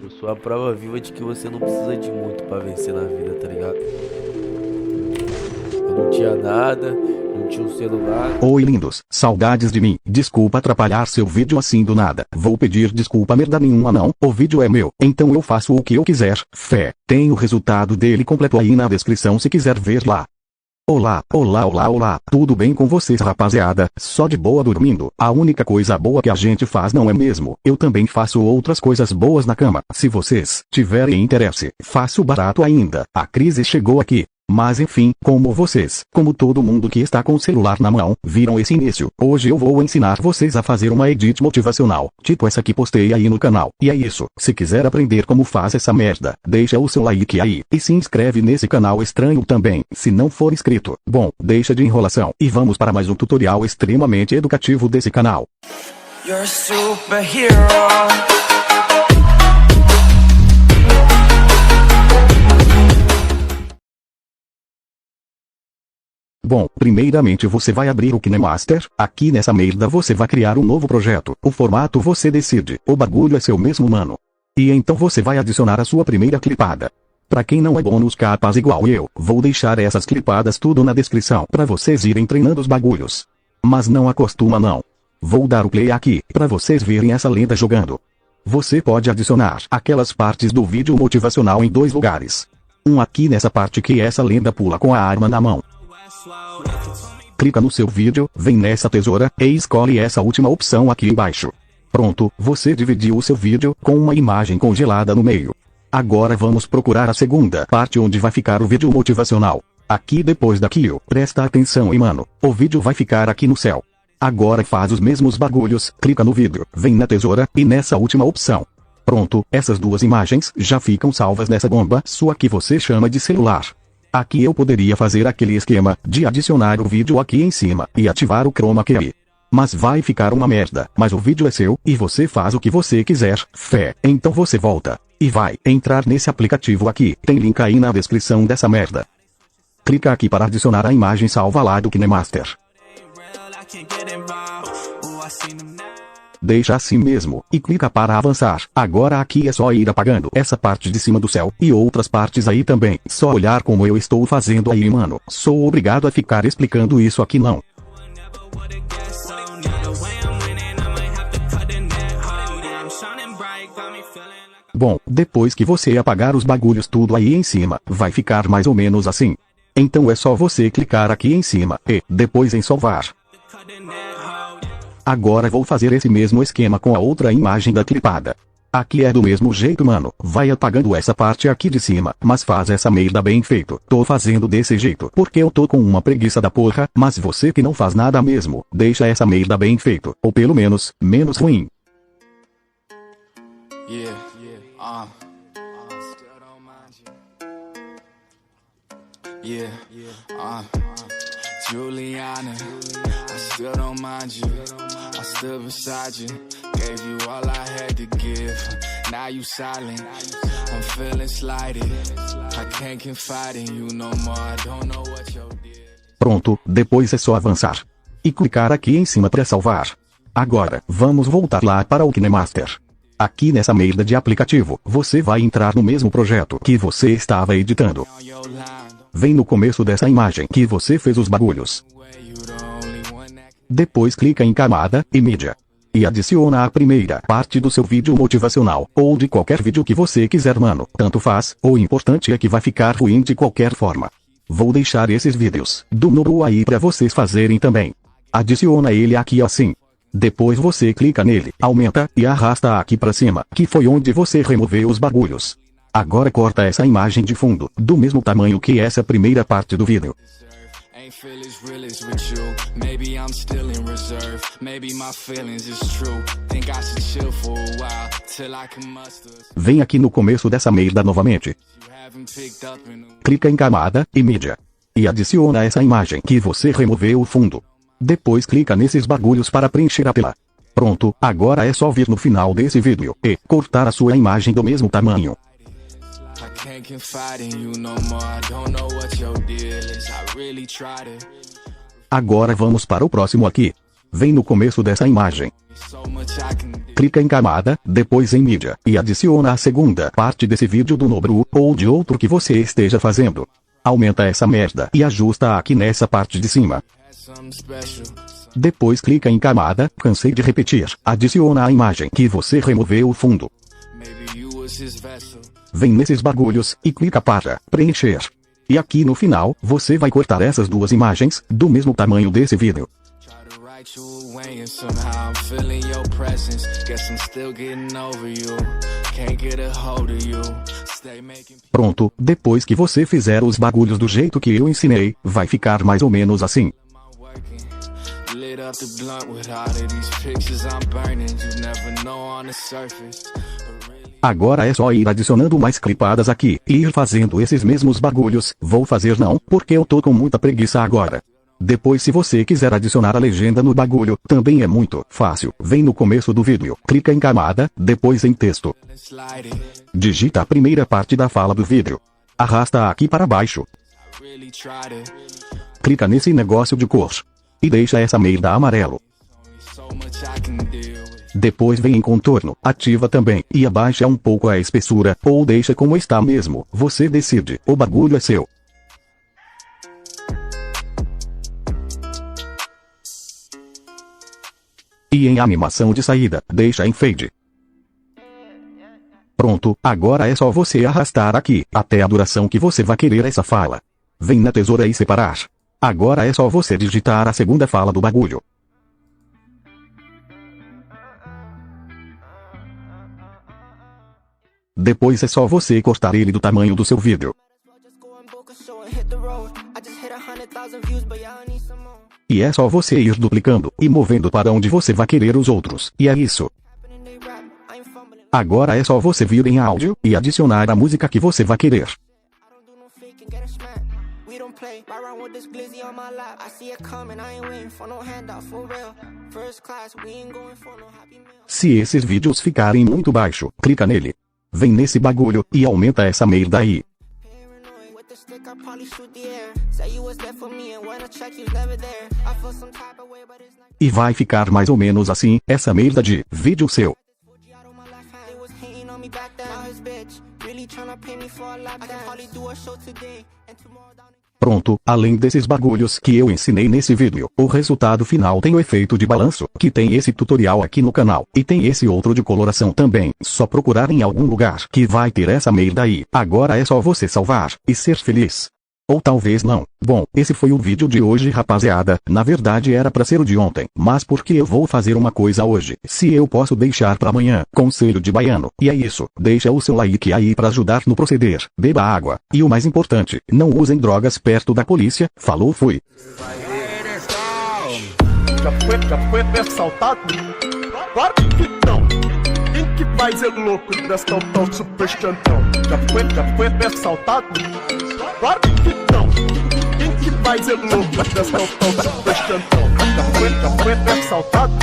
Eu sou a prova viva de que você não precisa de muito pra vencer na vida, tá ligado? Eu não tinha nada, não tinha um celular. Oi lindos, saudades de mim. Desculpa atrapalhar seu vídeo assim do nada. Vou pedir desculpa merda nenhuma não, o vídeo é meu, então eu faço o que eu quiser. Fé, tem o resultado dele completo aí na descrição se quiser ver lá. Olá, olá, olá, olá, tudo bem com vocês rapaziada? Só de boa dormindo. A única coisa boa que a gente faz não é mesmo? Eu também faço outras coisas boas na cama. Se vocês tiverem interesse, faço barato ainda. A crise chegou aqui. Mas enfim, como todo mundo que está com o celular na mão, viram esse início. Hoje eu vou ensinar vocês a fazer uma edit motivacional, tipo essa que postei aí no canal. E é isso, se quiser aprender como faz essa merda, deixa o seu like aí, e se inscreve nesse canal estranho também, se não for inscrito. Bom, deixa de enrolação, e vamos para mais um tutorial extremamente educativo desse canal. You're a superhero. Bom, primeiramente você vai abrir o KineMaster, aqui nessa merda você vai criar um novo projeto, o formato você decide, o bagulho é seu mesmo mano. E então você vai adicionar a sua primeira clipada. Pra quem não é bom nos capas igual eu, vou deixar essas clipadas tudo na descrição pra vocês irem treinando os bagulhos. Mas não acostuma não. Vou dar o play aqui, pra vocês verem essa lenda jogando. Você pode adicionar aquelas partes do vídeo motivacional em dois lugares. Um aqui nessa parte que essa lenda pula com a arma na mão. Clica no seu vídeo, vem nessa tesoura, e escolhe essa última opção aqui embaixo. Pronto, você dividiu o seu vídeo, com uma imagem congelada no meio. Agora vamos procurar a segunda parte onde vai ficar o vídeo motivacional. Aqui depois daquilo, presta atenção e mano, o vídeo vai ficar aqui no céu. Agora faz os mesmos bagulhos, clica no vídeo, vem na tesoura, e nessa última opção. Pronto, essas duas imagens já ficam salvas nessa bomba sua que você chama de celular. Aqui eu poderia fazer aquele esquema, de adicionar o vídeo aqui em cima, e ativar o chroma key. Mas vai ficar uma merda, mas o vídeo é seu, e você faz o que você quiser, fé. Então você volta, e vai entrar nesse aplicativo aqui, tem link aí na descrição dessa merda. Clica aqui para adicionar a imagem salva lá do KineMaster. Deixa assim mesmo, e clica para avançar. Agora aqui é só ir apagando essa parte de cima do céu, e outras partes aí também. Só olhar como eu estou fazendo aí mano. Sou obrigado a ficar explicando isso aqui não. Bom, depois que você apagar os bagulhos tudo aí em cima, vai ficar mais ou menos assim. Então é só você clicar aqui em cima, e depois em salvar. Agora vou fazer esse mesmo esquema com a outra imagem da clipada. Aqui é do mesmo jeito mano, vai apagando essa parte aqui de cima, mas faz essa merda bem feito. Tô fazendo desse jeito porque eu tô com uma preguiça da porra, mas você que não faz nada mesmo, deixa essa merda bem feito, ou pelo menos, menos ruim. Juliana, I still don't mind you. I stood beside you, gave you all I had to give. Now you silent, I'm feeling slighted. I can't confide in you no more. I don't know what you did. Pronto, depois é só avançar e clicar aqui em cima para salvar. Agora, vamos voltar lá para o KineMaster. Aqui nessa merda de aplicativo, você vai entrar no mesmo projeto que você estava editando. Vem no começo dessa imagem que você fez os bagulhos. Depois clica em camada, e mídia. E adiciona a primeira parte do seu vídeo motivacional, ou de qualquer vídeo que você quiser mano, tanto faz, o importante é que vai ficar ruim de qualquer forma. Vou deixar esses vídeos, do Nuru aí pra vocês fazerem também. Adiciona ele aqui assim. Depois você clica nele, aumenta, e arrasta aqui pra cima, que foi onde você removeu os bagulhos. Agora corta essa imagem de fundo, do mesmo tamanho que essa primeira parte do vídeo. Vem aqui no começo dessa merda novamente. Clica em camada, e mídia. E adiciona essa imagem que você removeu o fundo. Depois clica nesses bagulhos para preencher a tela. Pronto, agora é só vir no final desse vídeo, e cortar a sua imagem do mesmo tamanho. Agora vamos para o próximo aqui. Vem no começo dessa imagem. clica em camada, depois em mídia, e adiciona a segunda parte desse vídeo do Nobru, ou de outro que você esteja fazendo. Aumenta essa merda e ajusta aqui nessa parte de cima. Something special. Depois clica em camada, cansei de repetir, adiciona a imagem que você removeu o fundo. Maybe you was his vessel. Vem nesses bagulhos, e clica para preencher. E aqui no final, você vai cortar essas duas imagens, do mesmo tamanho desse vídeo. Try to write you away and somehow I'm feeling your presence. Guess I'm still getting over you. Can't get a hold of you. Stay making Pronto, depois que você fizer os bagulhos do jeito que eu ensinei, vai ficar mais ou menos assim. my working. Lit up the blunt with all of these pictures I'm burning. You never know on the surface. But really Agora é só ir adicionando mais clipadas aqui, e ir fazendo esses mesmos bagulhos. Vou fazer não, porque eu tô com muita preguiça agora. Depois, se você quiser adicionar a legenda no bagulho, também é muito fácil. Vem no começo do vídeo, clica em camada, depois em texto. slide it. Digita a primeira parte da fala do vídeo. Arrasta aqui para baixo. I really tried it. Clica nesse negócio de cor. E deixa essa merda amarelo. So much I can deal with. Depois vem em contorno, ativa também, e abaixa um pouco a espessura, ou deixa como está mesmo, você decide, o bagulho é seu. E em animação de saída, deixa em fade. Pronto, agora é só você arrastar aqui, até a duração que você vai querer essa fala. Vem na tesoura e separar. Agora é só você digitar a segunda fala do bagulho. Depois é só você cortar ele do tamanho do seu vídeo. Just go and book a show and hit the road. I just hit 100,000 views, but yeah, I need some more. E é só você ir duplicando e movendo para onde você vai querer os outros. E é isso. Happening, they rap. I ain't fumbling. Agora é só você vir em áudio e adicionar a música que você vai querer. I don't do no fake and get a smack. We don't play. Ride around with this glizzy on my lap. I see it coming. I ain't waiting for no handout, for real. First class, we ain't going for no happy meal. Se esses vídeos ficarem muito baixo, clica nele. Vem nesse bagulho e aumenta essa merda aí. Paranoid. With the stick, I probably shoot the air. Say you was there for me, and when I check, you was never there. I feel some type of way, but it's not. E vai ficar mais ou menos assim, essa merda de vídeo seu. Fuji out on my left hand. They was hating on me back then. Now his bitch really tryna pay me for a lap dance. I can probably do a show today and tomorrow down in. Pronto, além desses bagulhos que eu ensinei nesse vídeo, o resultado final tem o efeito de balanço, que tem esse tutorial aqui no canal, e tem esse outro de coloração também, só procurar em algum lugar que vai ter essa merda aí. Agora é só você salvar, e ser feliz. Ou talvez não. Bom, esse foi o vídeo de hoje, rapaziada. Na verdade era pra ser o de ontem, mas porque eu vou fazer uma coisa hoje, se eu posso deixar pra amanhã, conselho de baiano. E é isso, deixa o seu like aí pra ajudar no proceder, beba água, e o mais importante, não usem drogas perto da polícia. Falou, fui. Já foi assaltado? Claro que não. Quem que vai ser louco desta tal super chantão? Já foi assaltado? Claro que não. Quem que vai ser louco desta tal super chantão? Já foi assaltado?